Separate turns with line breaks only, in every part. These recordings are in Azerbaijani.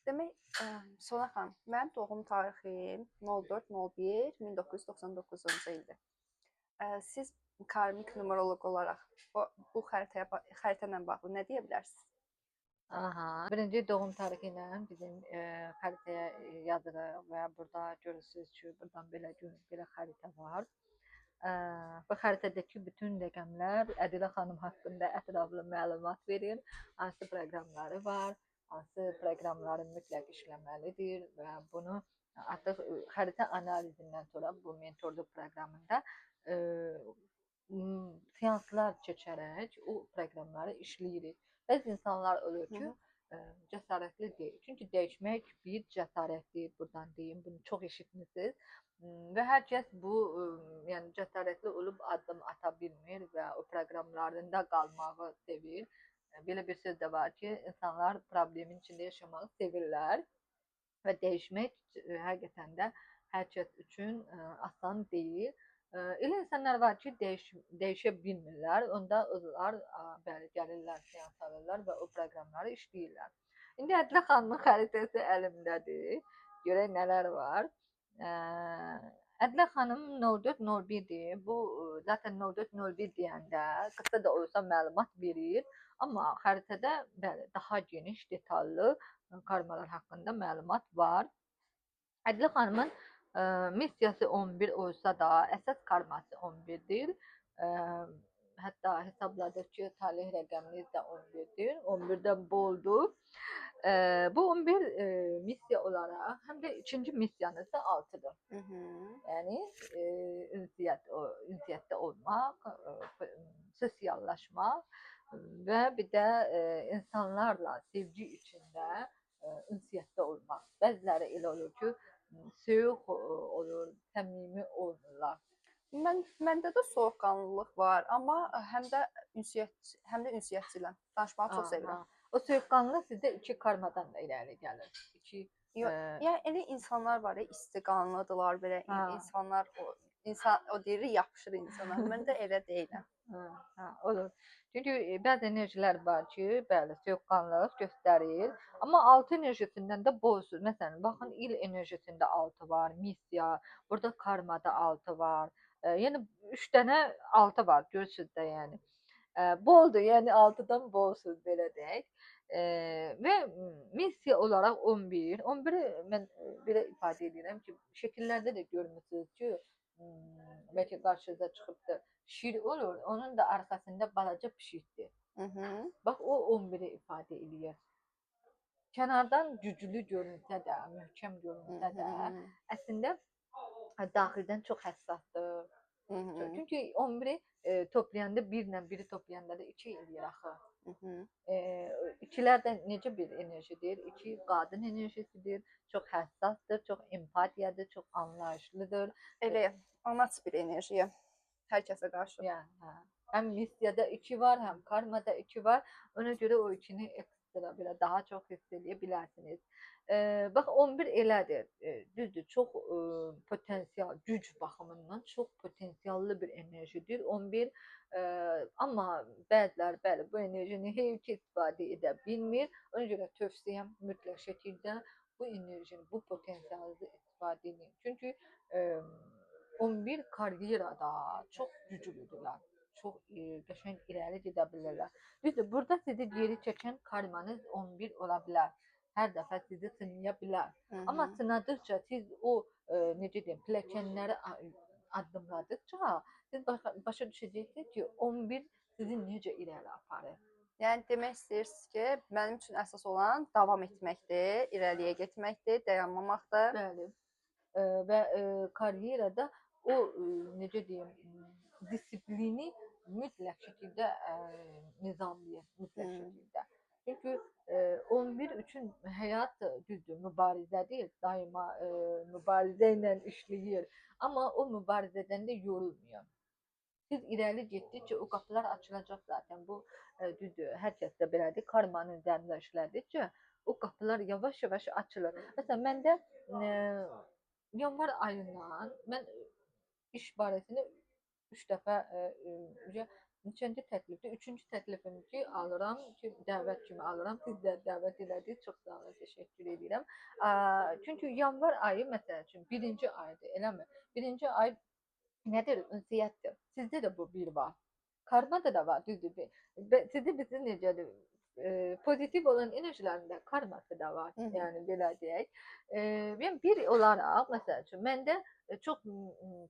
Demək, Sona xanım, mənim doğum tarixim 04.01.1999-cu ildir. Siz karmik numeroloq olaraq bu xəritə ilə bağlı nə deyə bilərsiniz?
Aha. Birinci doğum tarixi ilə bizim xəritəyə yazırıq və burada görürsünüz ki, buradan belə xəritə var. Bu xəritədəki bütün rəqəmlər Ədilə xanım haqqında ətraflı məlumat verir. Hansı proqramları var, hansı proqramları mütləq işləməlidir və bunu artıq xəritə analizindən sonra bu mentorluq proqramında seanslar keçərək o proqramları işləyirik. Bəzi insanlar olur ki, cəsarətli deyil. Çünki dəyişmək bir cəsarətdir, buradan deyim, bunu çox eşitmisiniz. Və hər kəs bu, yəni cəsarətli olub addım ata bilmir və o proqramlarında qalmağı sevir. Belə bir söz də var ki, insanlar problemin içində yaşamağı sevirlər və dəyişmək həqiqətən də hər kəs üçün asan deyil. Elə insanlar var ki, dəyişə bilmirlər. Onda onlar bəli gəlirlər, seans alırlar və o proqramları işləyirlər. İndi Ədilə xanımın xəritəsi əlimdədir. Görək nələr var. Ədilə xanım 0401-dir. Bu zaten 0401 deyəndə qısa da olsa məlumat verir, amma xəritədə bəli daha geniş, detallı karmalar haqqında məlumat var. Ədilə xanımın missiyası 11 olsa da əsas karması 11-dir. Hətta hesabladıq ki, talih rəqəminiz də 11-dir. 11-dən boldur. Bu 11 missiya olaraq həm də ikinci missiyanız da 6-dır. Yəni ünsiyyətdə olmaq, sosiallaşmaq və bir də insanlarla sevgi içində ünsiyyətdə olmaq. Bəziləri elə olur ki, soyuq olur, səmimi olmurlar.
Məndə də soyuqqanlılıq var, amma həm də ünsiyyətçiləm. Danışmağı çox sevirəm.
O soyuqqanlılıq sizdə iki karmadan da irəli gəlir.
Yəni elə insanlar var, istiqanlıdırlar belə insanlar o deyir yapışır insana. Mən də elə deyiləm.
Olur. Çünki bəzi enerjilər var ki, bəli, soyuqqanlılıq göstərir, amma 6 enerjisindən də bolsuz. Məsələn, baxın, il enerjisində 6 var, missiya, burada karmada 6 var. Yəni 3 dənə 6 var, görürsüz də yəni. Boldur, yəni 6-dan bolsuz belə deyək. Və missiya olaraq 11. 11-i mən belə ifadə edirəm ki, şəkillərdə də görmüsünüz ki, bəlkə qarşınıza çıxıbdır. Şir olur, onun da arxasında balaca pişikdir. Bax, o 11-i ifadə edir. Kənardan güclü görünsə də, möhkəm görünsə də, əslində daxildən çox həssasdır. Çünki 11-i toplayanda, biri toplayanda da 2 eləyir axı. İkilər də necə bir enerjidir? 2 qadın enerjisidir, çox həssasdır, çox empatiyadır, çox anlayışlıdır.
Elə anaç bir enerjiyə hər kəsə qarşı.
Həm missiyada 2 var, həm karmada 2 var. Ona görə o 2-ni ekstra belə daha çox hiss edə bilərsiniz. Bax 11 elədir. Düzdür, çox potensial, güc baxımından çox potensiallı bir enerjidir 11. Amma bəzilər bəli bu enerjini heç istifadə edə bilmir. Ona görə tövsiyəm mütləq şəkildə bu enerjini, bu potensialınızı istifadə edin. Çünki 11 karyerada çox güclüdürlər. Çox qəşəng irəli gedə bilirlər. Düzdür, burada sizi geri çəkən karmanız 11 ola bilər. Hər dəfə sizi sınaya bilər. Amma sınadıqca siz o necə deyim, pilləkənləri addımladıqca siz başa düşəcəksiniz ki, 11 sizi necə irəli aparır.
Yəni demək istəyirsiniz ki, mənim üçün əsas olan davam etməkdir, irəliyə getməkdir, dayanmamaqdır.
Bəli. Və karyerada o necə deyim, disiplini mütləq şəkildə nizamlayın, mütləq şəkildə. Çünki 11 üçün həyat düzdür, mübarizədir, daima mübarizə ilə işləyir. Amma o mübarizədən də yorulmuyor. Siz irəli getdikcə o qapılar açılacaq zaten. Bu düzdür, hər kəs də belədir. Karmanın üzərində işlədikcə o qapılar yavaş-yavaş açılır. Məsələn, məndə yanvar ayından mən iş barəsində 3 dəfə neçənci təklifdir? Üçüncü təklifim ki, alıram ki, dəvət kimi alıram. Siz də dəvət elədiniz. Çox sağ olun, təşəkkür edirəm. Çünki yanvar ayı məsəl üçün birinci aydır, eləmi? Birinci ay nədir? Ünsiyyətdir. Sizdə də bu bir var. Karmada da var, düzdür. Sizdə bizdə necədir? Pozitiv olan enerjilərində karması da var. Yəni belə deyək. Yəni bir olaraq məsəl üçün məndə çox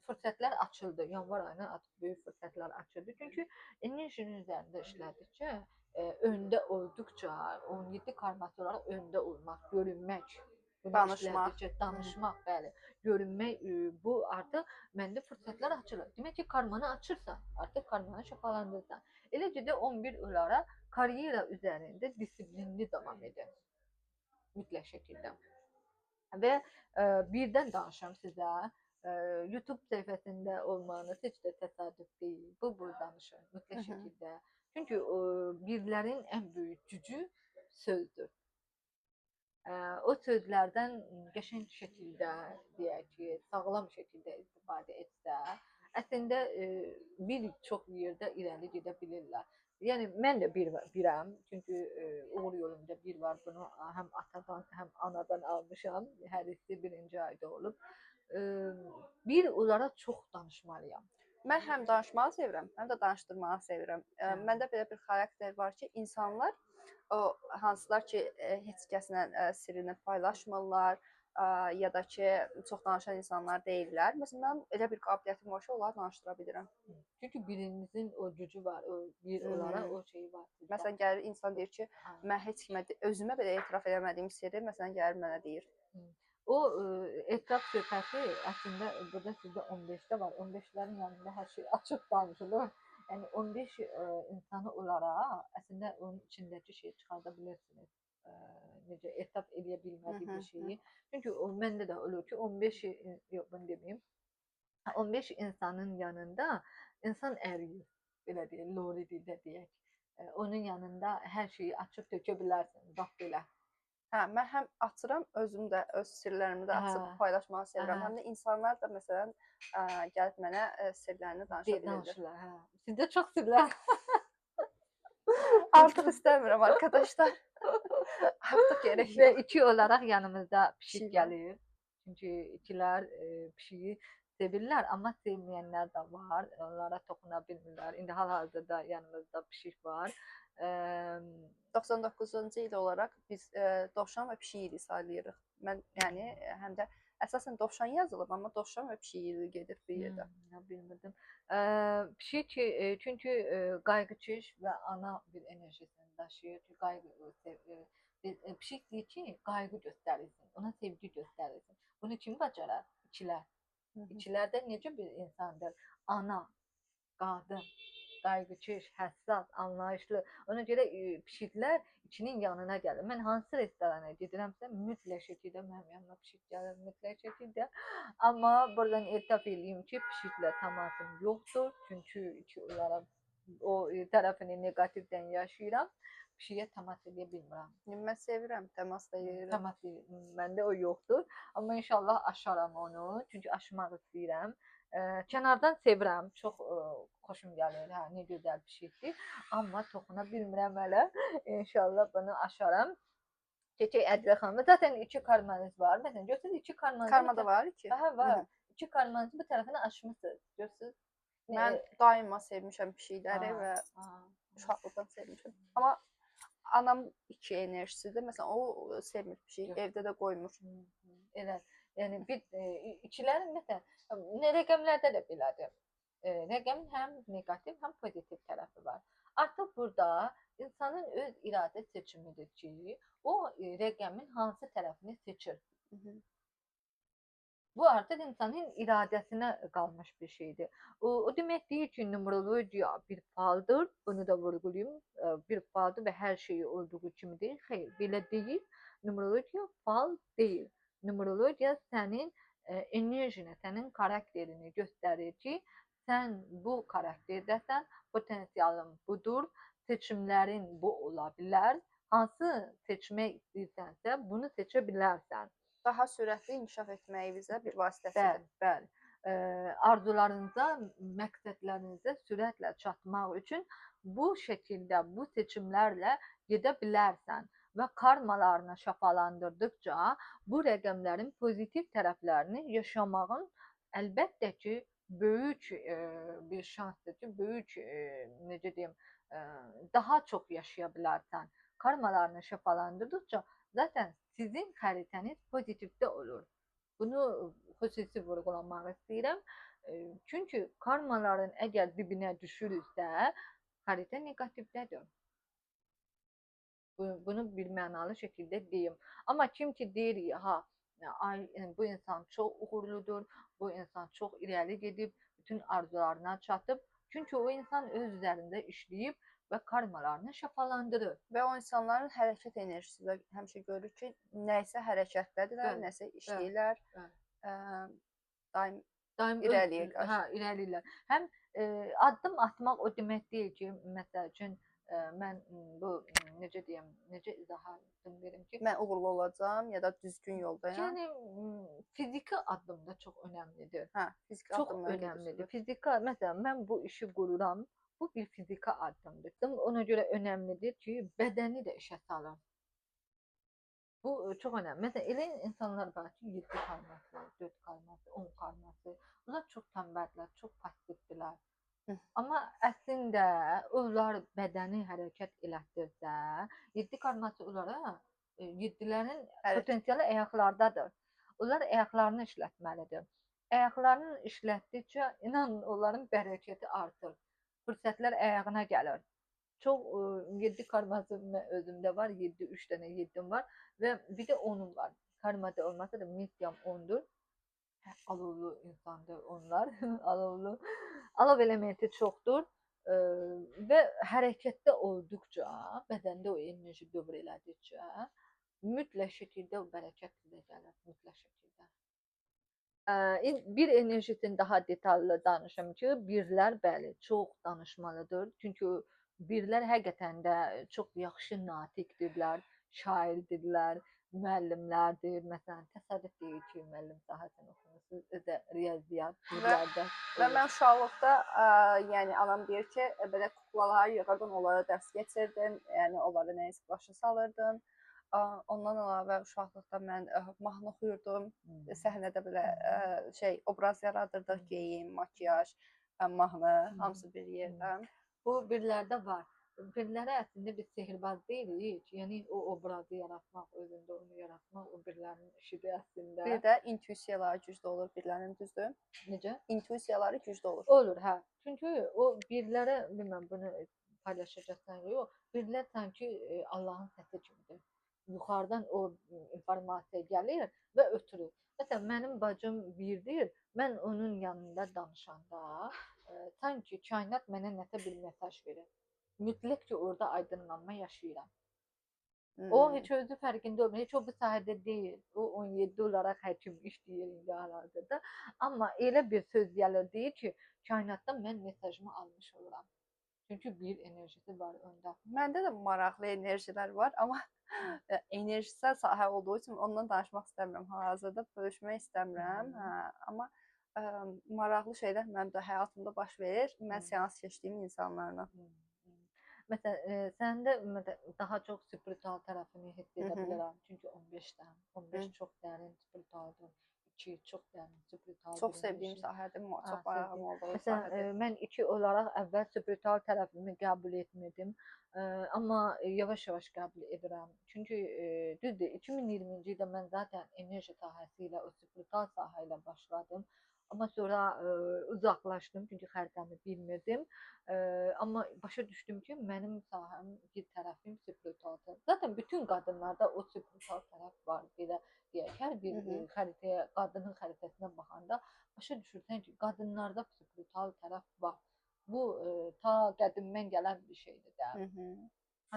fürsətlər açıldı. Yanvar ayına artıq böyük fürsətlər açıldı. Çünki enerjinin üzərində işlədikcə, öndə olduqca 17 karması olaraq öndə olmaq, görünmək,
Danışmaq.
danışmaq, bəli, görünmək, bu artıq məndə fürsətlər açılır. Demək ki, karmanı açırsan, artıq karmanı şəfalandırırsan. Eləcə də 11 olaraq karyera üzərində disiplinli davam edir. Mütləq şəkildə. Və birdən danışım sizə, YouTube səhifəsində olmanız heç də təsadüf deyil. Bu danışır mütləq şəkildə. Çünki birlərin ən böyük gücü sözdür. O sözlərdən qəşəng şəkildə, deyək ki, sağlam şəkildə istifadə etsə, əslində bir çox yerdə irəli gedə bilirlər. Yəni mən də birəm, çünki uğur yolumda bir var. Bunu həm atadan, həm anadan almışam. Hər ikisi birinci ayda olub. Bir olaraq çox danışmalıyam.
Mən həm danışmağı sevirəm, həm də danışdırmağı sevirəm. Məndə belə bir xarakter var ki, insanlar o hansılar ki, heç kəslə sirrini paylaşmırlar ya da ki, çox danışan insanlar deyirlər. Məsələn, mənim elə bir qabiliyyətim var ki, onları danışdıra bilirəm.
Çünki birinizin o gücü var, o bir olaraq o şey var.
Məsələn, gəlir insan deyir ki, mən heç kimə özümə belə etiraf eləmədiyim sirri, məsələn, gəlir mənə deyir.
O etraf söhbəti əslində burada sizdə 15-də var. 15-lərin yanında hər şey açıq danışılır. Yəni 15 insanı olaraq əslində onun içindəki şeyi çıxarda bilirsiniz. Necə etap eləyə bilmədiyi bir şeyi. Çünki məndə də olur ki, 15 yox, bunu deməyim. 15 insanın yanında insan əriyir. Belə deyək, lori dildə deyək. Onun yanında hər şeyi açıb tökə bilərsən, bax belə.
Hə, mən həm açıram, özüm də öz sirlərimi də açıb paylaşmağı sevirəm. Həm də insanlar da məsələn gəlib mənə sirlərini danışa bilirlər.
Hə. Sizdə çox sirlər.
Artıq istəmirəm arkadaşlar. Artıq gerək yox.
Və 2 olaraq yanımızda pişik gəlir. Çünki ikilər pişiyi sevirlər, amma sevməyənlər də var. Onlara toxuna bilmirlər. İndi hal-hazırda yanımızda pişik var.
99-cu il olaraq biz dovşan və pişik ili sayılırıq. Mən yəni həm də əsasən dovşan yazılıb, amma dovşan və pişik ili gedir bir yerdə.
Bilmirdim. Pişik çünki qayğıkeş və ana bir enerjisini daşıyır. Pişik deyir ki, qayğı göstərilsin, ona sevgi göstərilsin. Bunu kim bacarar? İkilər. İkilərdə necə bir insandır? Ana, qadın, qayğıkeş, həssas, anlayışlı. Ona görə pişiklər ikinin yanına gəlir. Mən hansı restorana gedirəmsə, mütləq şəkildə mənim yanıma pişik gəlir, mütləq şəkildə. Amma buradan etiraf eləyim ki, pişiklə təmasım yoxdur. Çünki iki olaraq o tərəfini negativdən yaşayıram. Pişiyə təmas edə bilmirəm.
Mən sevirəm, təmas da edirəm.
Təmas edirəm. Məndə o yoxdur. Amma inşallah aşaram onu. Çünki aşmaq istəyirəm. Kənardan sevirəm. Çox xoşum gəlir. Hə, nə gözəl pişikdir. Amma toxuna bilmirəm hələ. İnşallah bunu aşaram. Çiçək Ədilə xanım. Zaten 2 karmanız var. Məsələn, görürsünüz 2 karmanız.
Karma da var ki.
Hə, var. 2 karmanız bu tərəfini açmışsınız. Görürsünüz?
Mən daima sevmişəm pişikləri və uşaqlıqdan sevmişəm. Amma anam 2 enerjisidir. Məsələn, o sevmir pişik, evdə də qoymur.
Elə. Yəni bir ikilərin məsələn, rəqəmlərdə də belədir. Rəqəmin həm negativ, həm pozitiv tərəfi var. Artıq burada insanın öz iradə seçimidir ki, o rəqəmin hansı tərəfini seçir. Bu artıq insanın iradəsinə qalmış bir şeydir. O demək deyil ki, numerologiya bir faldır. Bunu da vurğulayım. Bir faldır və hər şeyi olduğu kimi deyil. Xeyr, belə deyil. Numerologiya fal deyil. Numerologiya sənin enerjini, sənin karakterini göstərir ki, sən bu karakterdəsən, potensialın budur, seçimlərin bu ola bilər. Hansı seçmək istəyirsənsə, bunu seçə bilərsən.
Daha sürətli inkişaf etməyimizə bir vasitəsidir.
Bəli. arzularınıza, məqsədlərinizə sürətlə çatmaq üçün bu şəkildə, bu seçimlərlə gedə bilərsən və karmalarını şəfalandırdıqca bu rəqəmlərin pozitiv tərəflərini yaşamağın əlbəttə ki, böyük bir şansdır ki, böyük necə deyim, daha çox yaşaya bilərsən. Karmalarını şəfalandırdıqca zaten sizin xəritəniz pozitivdə olur. Bunu xüsusi vurğulamaq istəyirəm. Çünki karmaların əgər dibinə düşürüksə, xəritə neqativdədir. Bunu bir mənalı şəkildə deyim. Amma kim ki deyir, ha, ay, bu insan çox uğurludur, bu insan çox irəli gedib, bütün arzularına çatıb. Çünki o insan öz üzərində işləyib və karmalarını şəfalandırır.
Və o insanların hərəkət enerjisi də həmişə görür ki, nəsə hərəkətdədirlər, nəsə işləyirlər. Daim irəliyə qarşı.
Hə, irəliləyirlər. Həm addım atmaq o demək deyil ki, məsəl üçün mən bu necə deyim, necə izah verim ki,
mən uğurlu olacağam ya da düzgün yoldayam.
Yəni fiziki addım da çox önəmlidir.
Hə, fiziki
çox
addımlar
önəmlidir. Fiziki, məsələn, mən bu işi qururam. Bu bir fiziki addımdır. Ona görə önəmlidir ki, bədəni də işə salır. Bu çox önəmli. Məsələn, elə insanlar var ki, 7 karması, 4 karması, 10 karması. Onlar çox tənbəldirlər, çox passivdirlər. Amma əslində onlar bədəni hərəkət elətdirsə, 7 karması onlara 7-lərin potensialı ayaqlardadır. Onlar ayaqlarını işlətməlidir. Ayaqlarını işlətdikcə inanın onların bərəkəti artır. Fürsətlər ayağına gəlir. Çox 7 karması özümdə var, 3 dənə 7'm var və bir də 10'um var. Karmada olmasa da medium 10'dur. Alovlu insandır onlar. Alovlu. Alov elementi çoxdur və hərəkətdə olduqca, bədəndə o enerji dövr elədikcə mütləq şəkildə o bərəkət sizə gəlir, mütləq şəkildə. Bir enerjisini daha detallı danışım ki, birlər bəli, çox danışmalıdır. Çünki birlər həqiqətən də çox yaxşı natiqdirlər, şairdirlər, müəllimlərdir. Məsələn, təsadüf deyil ki, müəllim sahəsini oxumusunuz, özə riyaziyyat birlərdə.
Və mən uşaqlıqda, yəni anam deyir ki, belə kuklalar yığırdın, onlara dərs keçirdin, yəni onlara nəyisə başa salırdın. Ondan əlavə uşaqlıqda mən mahnı oxuyurdum, səhnədə belə obraz yaradırdıq, geyim, makiyaj, mahnı, hamısı bir yerdə.
Bu birlərdə var. Birlərə əslində biz sehirbaz deyilik, yəni o obrazı yaratmaq, özündə onu yaratmaq o birlərin işidir əslində.
Bir də intuisiyaları güclü olur birlərin, düzdür?
Necə?
İntuisiyaları güclü olur.
Olur, hə. Çünki o birlərə, bilməm bunu paylaşacaqsan yox, birlər sanki Allahın səsi kimidir. Yuxarıdan o informasiya gəlir və ötürür. Məsələn, mənim bacım birdir, mən onun yanında danışanda sanki kainat mənə nəsə bir mesaj verir. Mütləq ki, orada aydınlanma yaşayıram. O heç özü fərqində olmur, heç o bu sahədə deyil. O 17 olaraq həkim işləyir indi hal-hazırda. Amma elə bir söz gəlir deyir ki, kainatdan mən mesajımı almış oluram. Çünki bir enerjisi var öndə.
Məndə də maraqlı enerjilər var, amma enerjisel sahə olduğu üçün ondan danışmaq istəmirəm hal-hazırda, bölüşmək istəmirəm. Amma maraqlı şeylər mənim də həyatımda baş verir, mən seans keçdiyim insanlarla.
Məsələn, səndə daha çox spiritual tərəfini hiss edə bilirəm. Çünki 15'dən, 15 çox dərin spiritualdır. 2 çox dərin spiritual.
Çox sevdiyim sahədir, çox marağım olduğu sahədir.
Məsələn, mən 2 olaraq əvvəl spiritual tərəfimi qəbul etmirdim. Amma yavaş-yavaş qəbul edirəm. Çünki düzdür, 2020-ci ildə mən zaten enerji sahəsi ilə, o spiritual sahə ilə başladım. Amma sonra uzaqlaşdım, çünki xəritəmi bilmirdim. Amma başa düşdüm ki, mənim sahəm, bir tərəfim spiritualdır. Zaten bütün qadınlarda o spiritual tərəf var, belə deyək. Hər bir xəritəyə, qadının xəritəsinə baxanda başa düşürsən ki, qadınlarda spiritual tərəf var. Bu ta qədimdən gələn bir şeydir də.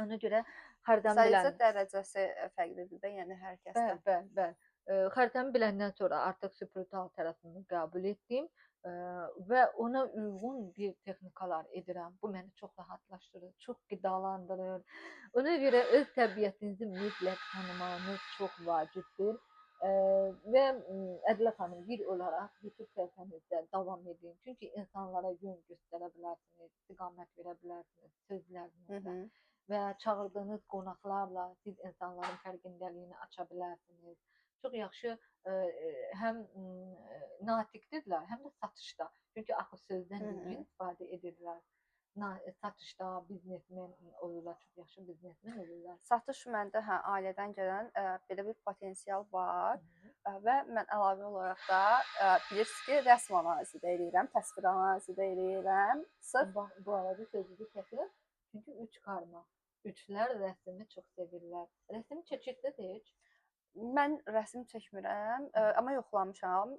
Ona görə xəritəmi bilən...
Sayısı dərəcəsi fərqlidir də, yəni hər kəsdən.
Bəli. Xəritəmi biləndən sonra artıq spiritual tərəfimi qəbul etdim və ona uyğun bir texnikalar edirəm. Bu məni çox rahatlaşdırır, çox qidalandırır. Ona görə öz təbiətinizi mütləq tanımağınız çox vacibdir. Ve Ədlə xanım, bir olaraq YouTube səhifənizdə davam edin. Çünki insanlara yön göstərə bilərsiniz, istiqamət verə bilərsiniz
Hı
sözlərinizlə
hı.
və çağırdığınız qonaqlarla siz insanların fərqindəliyini aça bilərsiniz. Çox yaxşı həm natiqdirlər, həm də satışda. Çünki axı sözdən
Hı
düzgün
hı.
istifadə edirlər. Satışda biznesmen olurlar, çox yaxşı biznesmen olurlar.
Satış məndə hə ailədən gələn belə bir potensial var.
Hı.
Və mən əlavə olaraq da bilirsiniz ki, rəsm analizi də eləyirəm, təsvir analizi də eləyirəm. Sırf
Bu arada sözünüzü kəsirəm. Çünki üç karma. Üçlər rəsmi çox sevirlər. Rəsm çəkirdə də heç.
mən rəsm çəkmirəm, amma yoxlamışam.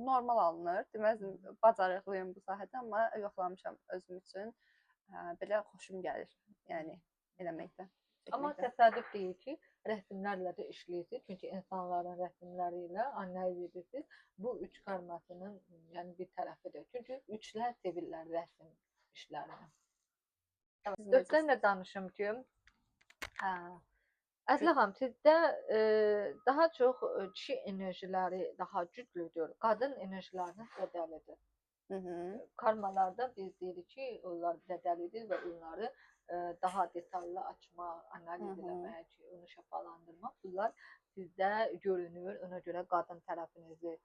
Normal alınır. Deməzdim bacarıqlıyam bu sahədə, amma yoxlamışam özüm üçün. Belə xoşum gəlir. Yəni eləməkdən.
Amma
çəkməkdən.
təsadüf deyil ki, rəsmlərlə də işləyirsiniz. Çünki insanların rəsmləri ilə analiz edirsiniz. Bu üç karmasının yəni bir tərəfidir. Çünki üçlər sevirlər rəsm işlərini. Dörddən də danışım ki, Ədlə xanım, sizdə daha çox kişi enerjiləri daha güclüdür, qadın enerjiləriniz zədəlidir.
Hı hı.
Karmalarda biz deyirik ki, onlar zədəlidir və onları daha detallı açmaq, analiz eləmək, onu şəfalandırmaq, bunlar sizdə görünür. Ona görə qadın tərəfinizi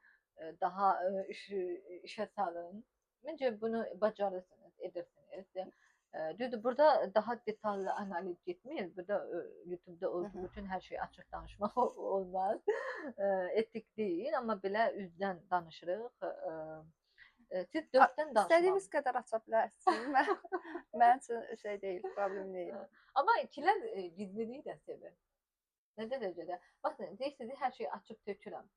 daha işə salın. Məncə bunu bacarırsınız, edirsiniz. Düzdür, burada daha detallı analiz getmir. Burada YouTube-da olduğu üçün hər şey açıq danışmaq olmaz. Etik deyil, amma belə üzdən danışırıq. Siz dörddən danışmaq.
İstədiyiniz qədər aça bilərsiniz. Mənim üçün şey deyil, problem deyil.
Amma ikilər gizliliyi də sevir. Nə dərəcədə? Baxın, deyirsiniz, hər şeyi açıb tökürəm.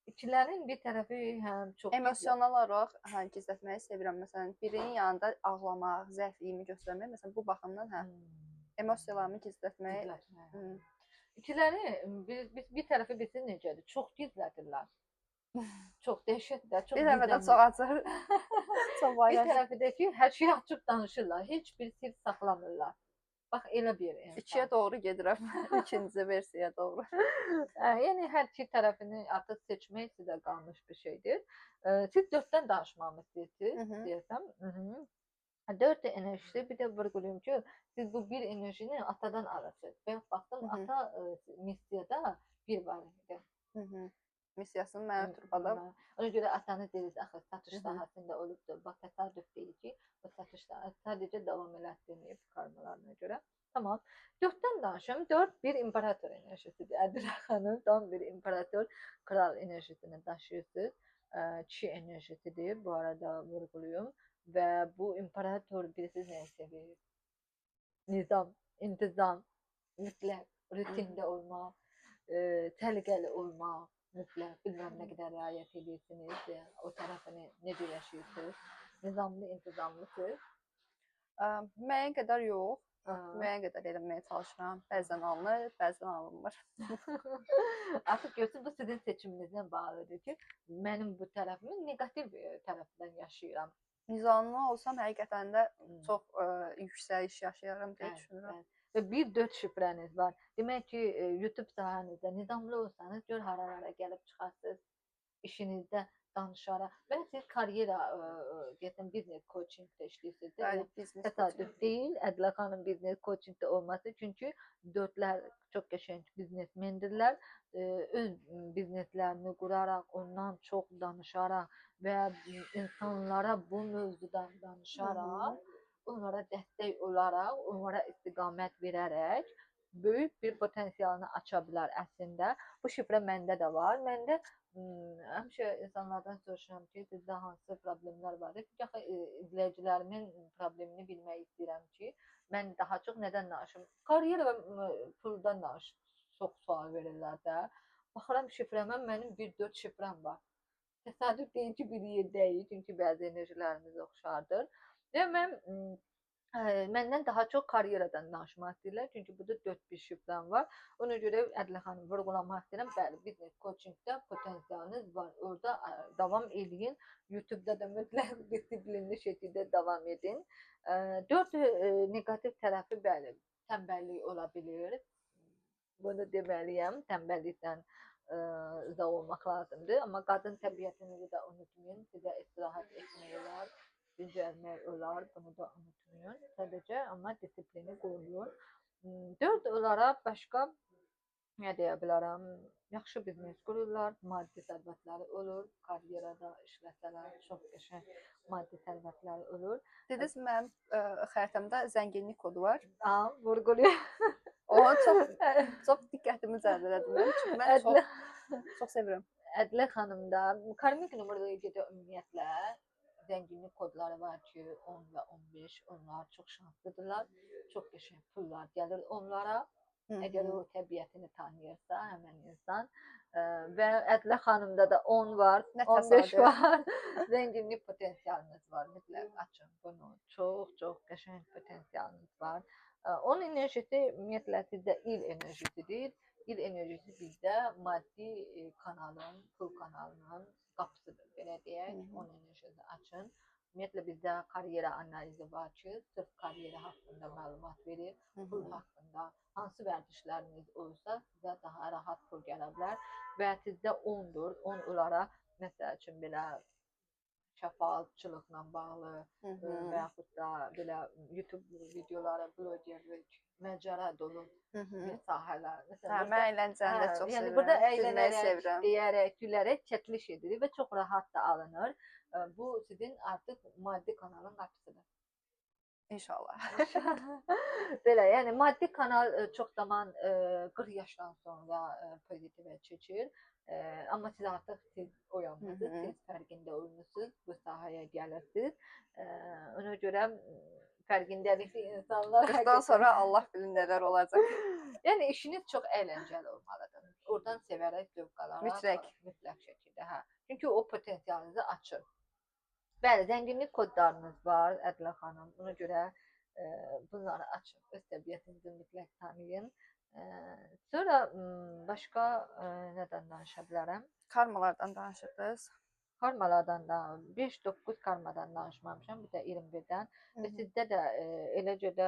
İkilərin bir tərəfi həm çox
emosional olaraq gizlətməyi sevirəm. Məsələn, birinin yanında ağlamaq, zəifliyimi göstərmək, məsələn, bu baxımdan emosiyalarımı gizlətmək.
İkiləri bir tərəfi bilsin necədir? Çox gizlədirlər. Çox dəhşətli, çox
bir dəfədən çox açır. Çox
bir tərəfi də ki, hər şeyi açıb danışırlar. Heç bir sir saxlamırlar. Bax elə bir insan.
İkiyə doğru gedirəm. İkinci versiyaya doğru.
Yəni hər iki tərəfini artıq seçmək sizə qalmış bir şeydir. Siz dörddən danışmamı istəyirsiniz, deyəsəm. Dörd enerjisi, bir də vurğulayım ki, siz bu bir enerjini atadan alırsınız. Və baxdım, ata missiyada bir var idi.
Missiyasını mənə ötürüb adam.
Ona görə atanı deyirsiniz, axı satış sahəsində olubdur. Bax, təsadüf deyil ki, o satış sadəcə davam elətdirməyib karmalarına görə. Tamam. Dörddən danışım. Dörd bir imperator enerjisidir. Ədlə xanım tam bir imperator, kral enerjisini daşıyırsınız. Kişi enerjisidir. Bu arada vurğuluyum. Və bu imperator bilirsiniz nəyi sevir? Nizam, intizam, mütləq, rutində olmaq, təhlükəli olmaq, mütləq, bilməm nə qədər riayət edirsiniz, o tərəfini necə yaşayırsınız, nizamlı, intizamlısınız.
Müəyyən qədər yox, müəyyən qədər eləməyə çalışıram. Bəzən alınır, bəzən alınmır.
Artıq görürsünüz, bu sizin seçiminizlə bağlıdır ki, mənim bu tərəfimi negativ tərəfdən yaşayıram.
Nizamlı olsam həqiqətən də çox yüksəliş yaşayaram deyə düşünürəm.
Və bir dörd şifrəniz var. Demək ki, YouTube sahənizdə nizamlı olsanız, gör haralara gəlib çıxarsınız, işinizdə danışaraq. Və siz karyera, deyəsən, biznes coachingdə işləyirsiniz.
Bəli, biznes
təsadüf deyil, Ədlə xanım biznes coachingdə olması. Çünki dördlər çox qəşəng biznesmendirlər. Öz bizneslərini quraraq, ondan çox danışaraq və insanlara bu mövzudan danışaraq, onlara dəstək olaraq, onlara istiqamət verərək böyük bir potensialını aça bilər əslində. Bu şifrə məndə də var. Məndə həmişə insanlardan soruşuram ki, sizdə hansı problemlər vardır? Çünki izləyicilərimin problemini bilmək istəyirəm ki, mən daha çox nədən danışım? Karyera və puldan danışım. Çox sual verirlər də. Baxıram şifrəmə, mənim bir dörd şifrəm var. Təsadüf deyil ki, bir yerdəyik, çünki bəzi enerjilərimiz oxşardır. Və məndən daha çox karyeradan danışmaq istəyirlər, çünki burada 4-1 şifrəm var. Ona görə Ədlə xanım vurğulamaq istəyirəm. Bəli, biznes coachingdə potensialınız var. Orada davam edin. YouTube-da da mütləq disiplinli şəkildə davam edin. 4 negativ tərəfi bəli, tənbəllik ola bilir. Bunu deməliyəm, tənbəllikdən da olmaq lazımdır. Amma qadın təbiətinizi də unutmayın. Sizə istirahət etmək olar, dincəlmək olar. Bunu da unutmayın. Sadəcə amma disiplini qoruyun. 4 olaraq başqa nə deyə bilərəm? Yaxşı biznes qururlar, maddi sərvətləri olur, karyerada işləsələr çox qəşəng maddi sərvətləri olur.
Dediniz mənim xəritəmdə zənginlik kodu var.
Vurğulayır.
O çox diqqətimi cəlb elədi mənim. Çünki mən çox sevirəm.
Ədlə xanımda karmik numerologiya ümumiyyətlə zənginlik kodları var ki, 10 və 15, onlar çox şanslıdırlar. Çox qəşəng pullar gəlir onlara. Əgər o təbiətini tanıyırsa həmən insan və Ədlə xanımda da 10 var, 15 var. Zənginlik potensialınız var. Mütləq açın bunu. Çox qəşəng potensialınız var. Onun enerjisi ümumiyyətlə sizdə il enerjisidir. İl enerjisi bizdə maddi kanalın, pul kanalının qapısıdır. Belə deyək, onun enerjisini açın. Ümumiyyətlə bizdə karyera analizi var ki, sırf karyera haqqında məlumat verir, pul haqqında hansı vərdişləriniz olsa sizə daha rahat pul gələ bilər və sizdə 10-dur. 10 olaraq məsəl üçün belə şəfaatçılıqla bağlı və yaxud da belə YouTube videoları, blogerlik, macəra dolu bir sahələr.
Mən əyləncəni də çox sevirəm.
Yəni burada əylənərək, deyərək, gülərək çəkiliş edilir və çox rahat da alınır. Bu sizin artıq maddi kanalın qapısıdır.
İnşallah.
Belə, yəni maddi kanal çox zaman 40 yaşdan sonra pozitivə keçir. Amma siz artıq oyanmısınız, siz fərqində olmusunuz, bu sahəyə gəlirsiniz. Ona görə fərqindəlikli insanlar
40-dan sonra Allah bilir nələr olacaq.
Yəni işiniz çox əyləncəli olmalıdır. Oradan sevərək, zövq alaraq, mütləq şəkildə. Çünki o potensialınızı açır. Bəli, zənginlik kodlarınız var, Ədlə xanım. Buna görə bunları açın, öz təbiətinizi mütləq tanıyın. Sonra başqa nədən danışa bilərəm?
Karmalardan danışırdınız.
Karmalardan da 5-9 karmadan danışmamışam, bir də 21-dən. Və sizdə də eləcə də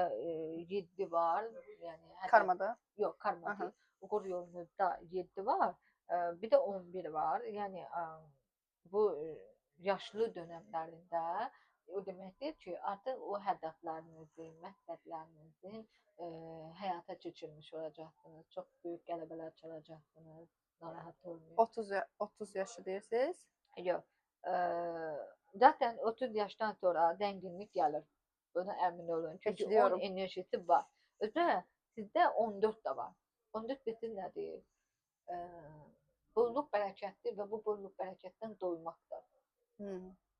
7 var. Yəni
Karmada?
Yox, karma deyil. Uğur yolunuzda 7 var. Bir də 11 var. Yəni bu yaşlı dönəmlərində o deməkdir ki, artıq o hədəflərinizin, məqsədlərinizin həyata keçirmiş olacaqsınız. Çox böyük qələbələr çalacaqsınız. Narahat olmayın.
30 yaşı deyirsiniz?
Yox. Zaten 30 yaşdan sonra zənginlik gəlir. Buna əmin olun. Çünki 10 enerjisi var. Özü sizdə 14 də var. 14 bizim nədir? Bolluq bərəkətdir və bu bolluq bərəkətdən doymaqdır.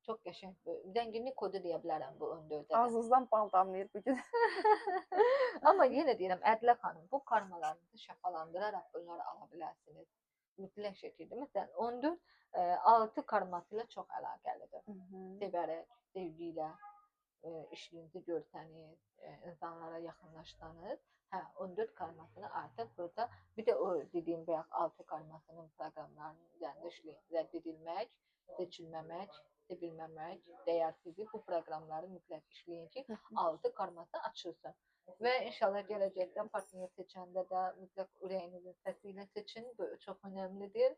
Çox qəşəng. Zənginlik kodu deyə bilərəm bu 14-də.
Ağzınızdan bal damlayır bugün.
Amma yenə deyirəm, Ədlə xanım, bu karmalarınızı şəfalandıraraq bunları ala bilərsiniz. Mütləq şəkildə. Məsələn, 14 6 karması ilə çox əlaqəlidir. Sevərək, sevgi ilə işinizi görsəniz, insanlara yaxınlaşsanız, 14 karmasını artıq burada, bir də o dediyim bayaq 6 karmasının proqramlarının üzərində işləyin. Rədd edilmək, seçilməmək, sevilməmək, dəyərsizlik, bu proqramları mütləq işləyin ki, 6 karması açılsın. Və inşallah gələcəkdə partner seçəndə də mütləq ürəyinizin səsi ilə seçin. Bu çox önəmlidir.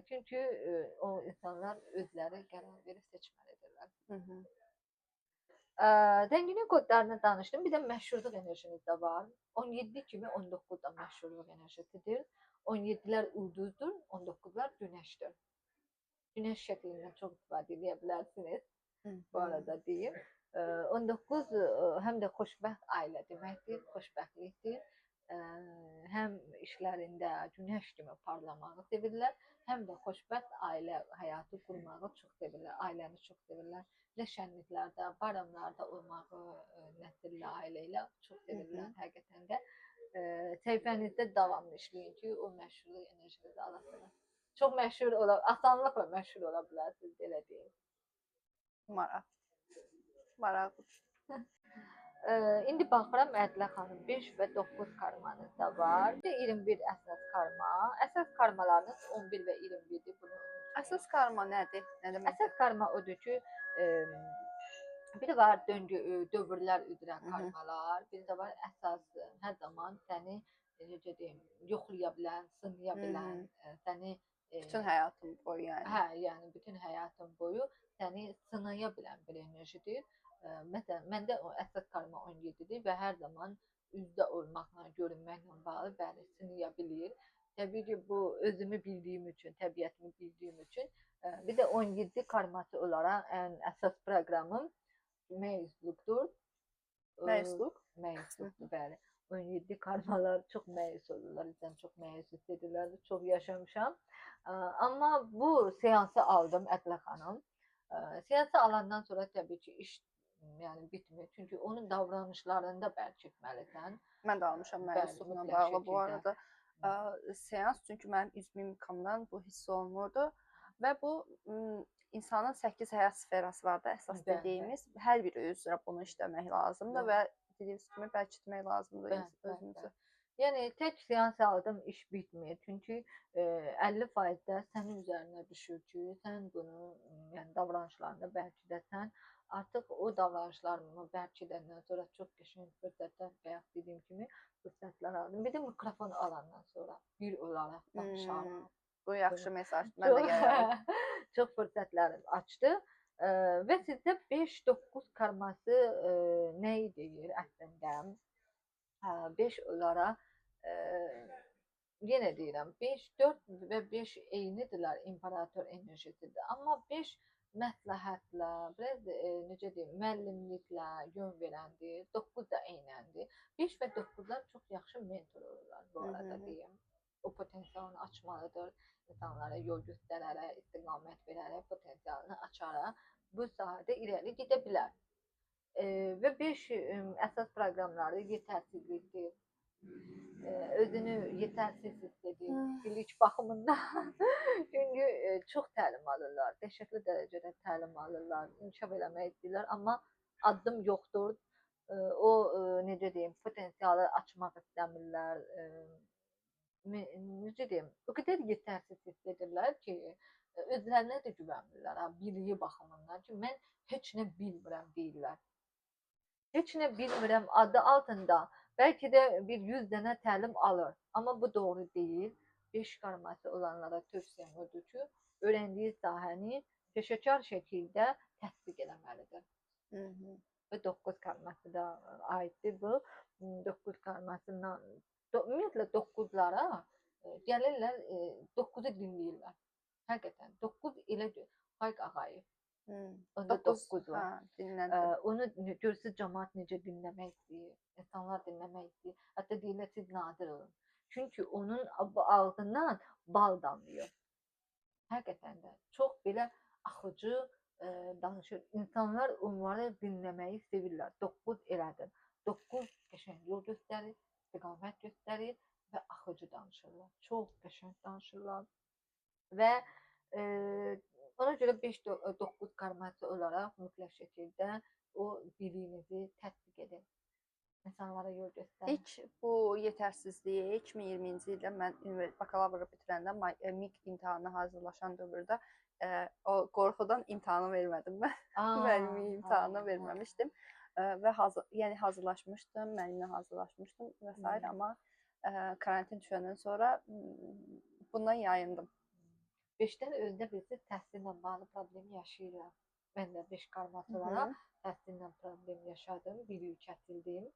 Çünki o insanlar özləri qərar verib seçməlidirlər. Zənginlik kodlarını danışdım. Bir də məşhurluq enerjiniz də var. 17 kimi 19 da məşhurluq enerjisidir. 17-lər ulduzdur, 19-lar günəşdir. Günəş şəklindən çox istifadə edə bilərsiniz. Bu arada deyim. 19 həm də xoşbəxt ailə deməkdir, xoşbəxtlikdir. Həm işlərində günəş kimi parlamağı sevirlər, həm də xoşbəxt ailə həyatı qurmağı çox sevirlər, ailəni çox sevirlər. Şənliklərdə, bayramlarda olmağı, nəsilli ailə ilə çox sevirlər həqiqətən də. Səhifənizdə davamlı işləyin ki, o məşhurluq enerjinizi alasınız. Çox məşhur ola, asanlıqla məşhur ola bilərsiniz, belə deyim.
Maraqlı.
İndi baxıram Ədlə xanım, 5 və 9 karmanız da var. 21 əsas karma. Əsas karmalarınız 11 və 21-dir.
Əsas karma nədir? Nə demək?
Əsas karma odur ki, bir də var dövrlər üzrə karmalar, bir də var əsas hər zaman səni necə deyim, yoxlaya bilən, sınaya bilən, səni
Bütün həyatım boyu yəni.
Hə, yəni bütün həyatın boyu səni sınaya bilən bir enerjidir. Məsələn, məndə o əsas karma 17-dir və hər zaman üzdə olmaqla, görünməklə bağlı bəli sınaya bilir. Təbii ki, bu özümü bildiyim üçün, təbiətimi bildiyim üçün. Bir də 17 karması olaraq ən əsas proqramım məyusluqdur.
Məyusluq?
Məyusluqdur, bəli. 17 karmalar çox məyus olurlar, bizdən çox məyus hiss edirlər, çox yaşamışam. Amma bu seansı aldım Ədlə xanım. Seansı alandan sonra təbii ki, iş yəni bitmir. Çünki onun davranışlarında bəlkə etməlisən.
Mən də almışam məyusluqla
Mütləq
bağlı bu
şəkildə.
arada. Seans çünki mənim üz mimikamdan bu hiss olunurdu və bu insanın 8 həyat sferası var da əsas
Bəli,
dediyimiz. Hər biri üzrə bunu işləmək lazımdır və dediyimiz kimi bəlkitmək lazımdır özümüzü.
Yəni tək seans aldım, iş bitmir. Çünki 50% də sənin üzərinə düşür ki, sən bunu, yəni davranışlarında bəlkə də sən artıq o davranışlarımı bəlkə edəndən sonra çox qəşəng fürsətlər bayaq dediyim kimi fürsətlər aldım. Bir də mikrofon alandan sonra bir olaraq danışarım.
Bu yaxşı mesajdır. Mən də gəlirəm.
Çox fürsətlər açdı. Və sizdə 5-9 karması nəyi deyir əslində? 5 olaraq yenə deyirəm 5, 4 və 5 eynidirlər imperator enerjisidir. Amma 5 məsləhətlə, biraz necə deyim, müəllimliklə yön verəndir. 9 da eynəndir. 5 və 9-lar çox yaxşı mentor olurlar bu arada deyim. O potensialını açmalıdır. İnsanlara yol göstərərək, istiqamət verərək, potensialını açaraq bu sahədə irəli gedə bilər. Və 5 əsas proqramları yetərsizlikdir. Özünü yetərsiz hiss edir, bilik baxımından. Çünki çox təlim alırlar, dəhşətli dərəcədə təlim alırlar, inkişaf eləmək istəyirlər, amma addım yoxdur. O necə deyim, potensialı açmaq istəmirlər. Necə deyim, o qədər yetərsiz hiss edirlər ki, özlərinə də güvənmirlər, biliyi baxımından ki, mən heç nə bilmirəm deyirlər. Heç nə bilmirəm adı altında bəlkə də bir 100 dənə təlim alır. Amma bu doğru deyil. 5 karması olanlara tövsiyəm odur ki, öyrəndiyi sahəni peşəkar şəkildə tətbiq eləməlidir. Və 9 karması da aiddir bu. 9 karmasından ümumiyyətlə 9-lara gəlirlər, 9-u dinləyirlər. Həqiqətən 9 elə Faiq Ağayev. Onda 9 var. Onu görürsüz cəmaət necə dinləmək istəyir, insanlar dinləmək istəyir. Hətta deyirlər siz nadir olun. Çünki onun ağzından bal damlıyor. Həqiqətən də çox belə axıcı danışır. İnsanlar onları dinləməyi sevirlər. 9 elədir. 9 qəşəng yol göstərir, istiqamət göstərir və axıcı danışırlar. Çox qəşəng danışırlar. Və ona görə 5-9 karması olaraq mütləq şəkildə o biliyinizi tətbiq edin. İnsanlara yol göstərin.
İlk bu yetərsizliyi 2020-ci ildə mən bakalavr bitirəndə MİQ imtahanına hazırlaşan dövrdə o qorxudan imtahanı vermədim mən. Müəllimi imtahanı verməmişdim və yəni hazırlaşmışdım, müəllimlə hazırlaşmışdım və s. amma karantin düşəndən sonra bundan yayındım.
5-dən özdə bilsiniz təhsillə bağlı problem yaşayıram. Mən də 5 karması olaraq təhsillə problem yaşadım, bir il kəsildim.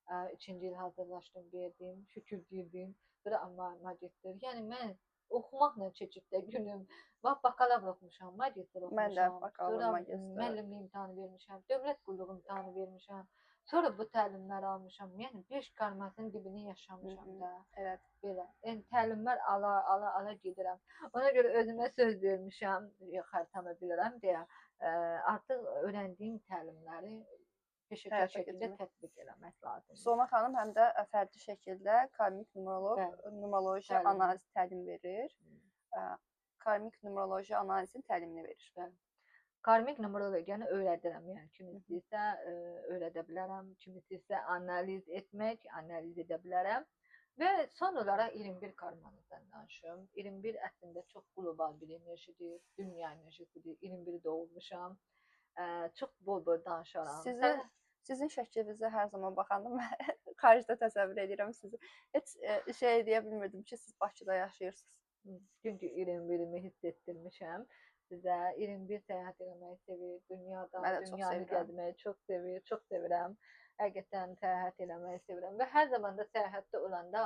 2-ci il hazırlaşdım, verdim, şükür girdim. Sonra amma magistr. Yəni mən oxumaqla keçiddə günüm. Bakalavr oxumuşam, magistr oxumuşam.
Mən də bakalavr, magistr.
Müəllimlik imtahanı vermişəm, dövlət qulluğu imtahanı vermişəm. Sonra bu təlimləri almışam. Yəni 5 karmasının dibini yaşamışam da.
Evet.
Belə. Yəni təlimlər ala gedirəm. Ona görə özümə söz vermişəm, xəritəmə bilirəm deyə artıq öyrəndiyim təlimləri peşəkar şəkildə tətbiq eləmək lazımdır.
Sona xanım həm də fərdi şəkildə karmik numeroloji analiz təlim verir. Karmik numeroloji analizin təlimini verir.
Karmik numerologiyanı öyrədirəm. Yəni kim istəyirsə öyrədə bilərəm, kim istəyirsə analiz etmək, analiz edə bilərəm. Və son olaraq 21 karmanızdan danışım. 21 əslində çox qlobal bir enerjidir, dünya enerjisidir. 21 doğulmuşam. Çox bol-bol danışaram.
Sizin şəklinizə hər zaman baxanda mən xaricdə təsəvvür edirəm sizi. Heç şey deyə bilmirdim ki, siz Bakıda yaşayırsınız.
Çünki 21-imi hiss etdirmişəm sizə. 21 səyahət eləməyi sevir,
Mən də çox
dünyanı
sevirəm.
gəzməyi çox sevir, çox sevirəm. Həqiqətən səyahət eləməyi sevirəm və hər zaman da səyahətdə olanda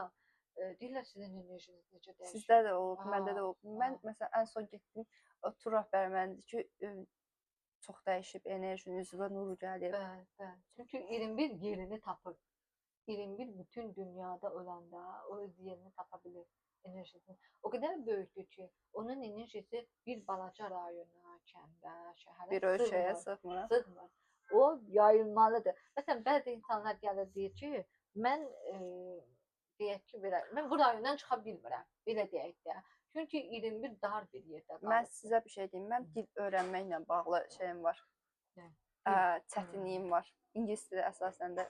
deyirlər sizin enerjiniz necə dəyişir.
Sizdə də olub, məndə də
Ha,
olub. Mən
ha.
məsələn ən son getdim, o tur rəhbəri mənə dedi ki, çox dəyişib enerjin, üzünə nuru gəlib.
Bəli, bəli. Çünki 21 yerini tapır. 21 bütün dünyada olanda o öz yerini tapa bilir enerjisini. O qədər böyükdür ki, onun enerjisi bir balaca rayona, kəndə, şəhərə
Bir ölkəyə
sığmır.
sığmır.
Sığmır. O yayılmalıdır. Məsələn, bəzi insanlar gəlir deyir ki, mən deyək ki, belə, mən bu rayondan çıxa bilmirəm. Belə deyək də. Çünki 21 dar bir yerdə qalır.
Mən sizə bir şey deyim, mən dil öyrənməklə bağlı şeyim var. Çətinliyim var. İngilis dili əsasən də,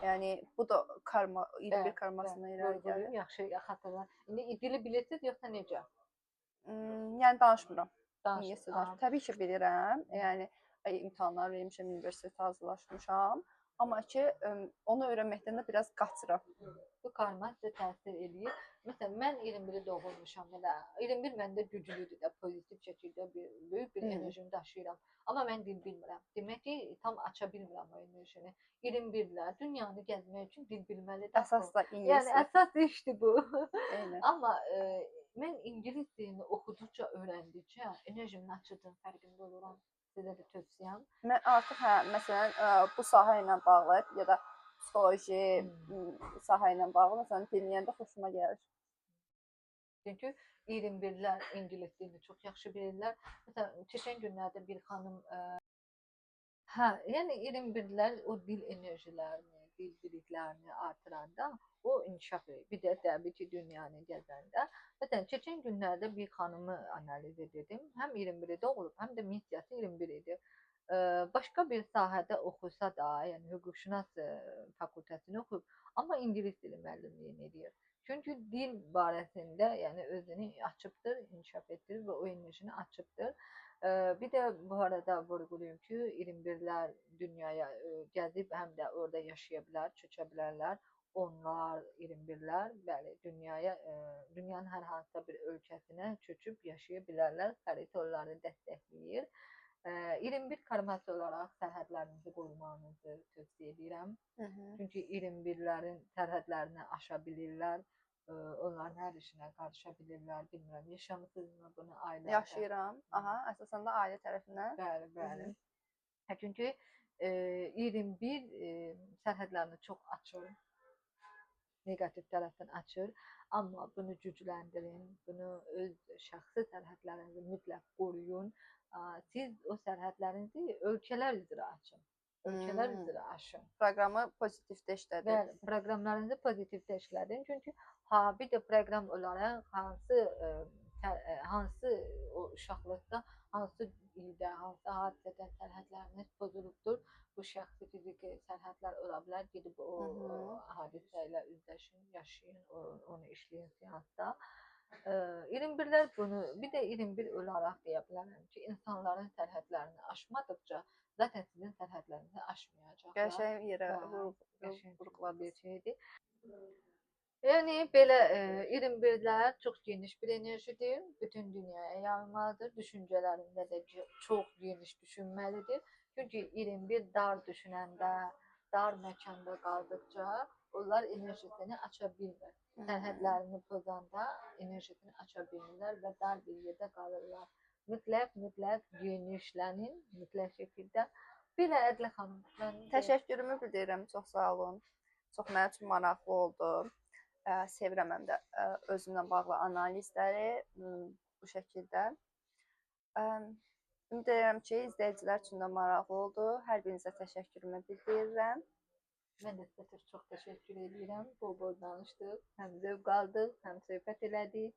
yəni bu da karma, 21 karmasına irəli gəlir.
Yaxşı xatırlar. İndi dili bilirsiniz yoxsa necə?
Yəni danışmıram. İngilis dili danışmıram. Təbii ki bilirəm. Yəni imtahanlar vermişəm, universitetə hazırlaşmışam. Amma ki onu öyrənməkdən də biraz qaçıram.
Bu karma sizə təsir eləyir. Məsələn, mən 21-i doğulmuşam belə. 21 məndə güclüdür də, pozitiv şəkildə böyük bir enerjimi daşıyıram. Amma mən dil bilmirəm. Demək ki, tam aça bilmirəm o enerjini. 21-lər dünyanı gəzmək üçün dil bilməlidir.
Əsas da ingilis.
Yəni əsas işdir bu.
Eynən.
Amma mən ingilis dilini oxuduqca, öyrəndikcə enerjimin açıldığının fərqində oluram. Sizə də tövsiyəm.
Mən artıq məsələn bu sahə ilə bağlı ya da psixoloji sahə ilə bağlı məsələn dinləyəndə xoşuma gəlir.
Çünki 21-lər ingilis dilini çox yaxşı bilirlər. Məsələn, keçən günlərdə bir xanım yəni 21-lər o dil enerjilərini, dil biliklərini artıranda o inkişaf edir. Bir də təbii ki, dünyanı gəzəndə. Məsələn, keçən günlərdə bir xanımı analiz edirdim. Həm 21-i doğulub, həm də missiyası 21 idi. Başqa bir sahədə oxusa da, yəni hüquqşünas fakültəsini oxuyub, amma ingilis dili müəllimliyini edir. Çünki dil barəsində yəni özünü açıbdır, inkişaf etdirir və o enerjini açıbdır. Bir də bu arada vurğulayım ki, 21-lər dünyaya gəzib həm də orada yaşaya bilər, köçə bilərlər. Onlar 21-lər bəli dünyanın hər hansısa bir ölkəsinə köçüb yaşaya bilərlər. Xəritə onları dəstəkləyir. 21 karması olaraq sərhədlərinizi qorumanızı tövsiyə edirəm. Çünki 21-lərin sərhədlərini aşa bilirlər. Onların hər işinə qarışa bilirlər. Bilmirəm, yaşamısınızmı bunu ailədə?
Yaşayıram. Aha, əsasən də ailə tərəfindən.
Bəli, bəli. Çünki 21 sərhədlərini çox açır. Negativ tərəfdən açır. Amma bunu gücləndirin. Bunu öz şəxsi sərhədlərinizi mütləq qoruyun. Siz o sərhədlərinizi ölkələr üzrə açın. Ölkələr üzrə aşın.
Proqramı pozitivdə işlədin.
Bəli, proqramlarınızı pozitivdə işlədin. Çünki bir də proqram olaraq hansı o uşaqlıqda, hansı ildə, hansı hadisədə sərhədləriniz pozulubdur. Bu şəxsi fiziki sərhədlər ola bilər. Gedib o hadisə ilə üzləşin, yaşayın, onu işləyin seansda. 21-lər bunu, bir də 21 olaraq deyə bilərəm ki, insanların sərhədlərini aşmadıqca zaten sizin sərhədlərinizi aşmayacaqlar.
Qəşəng yerə vurğuladınız.
Yəni belə 21-lər çox geniş bir enerjidir. Bütün dünyaya yayılmalıdır. Düşüncələrində də çox geniş düşünməlidir. Çünki 21 dar düşünəndə, dar məkanda qaldıqca onlar enerjisini aça bilmir. Sərhədlərini pozanda enerjisini aça bilmirlər və dar bir yerdə qalırlar. Mütləq genişlənin, mütləq şəkildə. Belə Ədlə xanım.
Təşəkkürümü bildirirəm, çox sağ olun. Çox mənim üçün maraqlı oldu. Sevirəm həm də özümlə bağlı analizləri bu şəkildə. Ümid edirəm ki, izləyicilər üçün də maraqlı oldu. Hər birinizə təşəkkürümü bildirirəm.
Mən də sizə çox təşəkkür edirəm. Bol-bol danışdıq, həm zövq aldıq, həm söhbət elədik.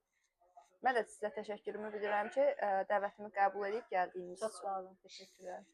Mən də sizə təşəkkürümü bildirirəm ki, dəvətimi qəbul edib gəldiyiniz üçün.
Çox sağ olun, təşəkkürlər.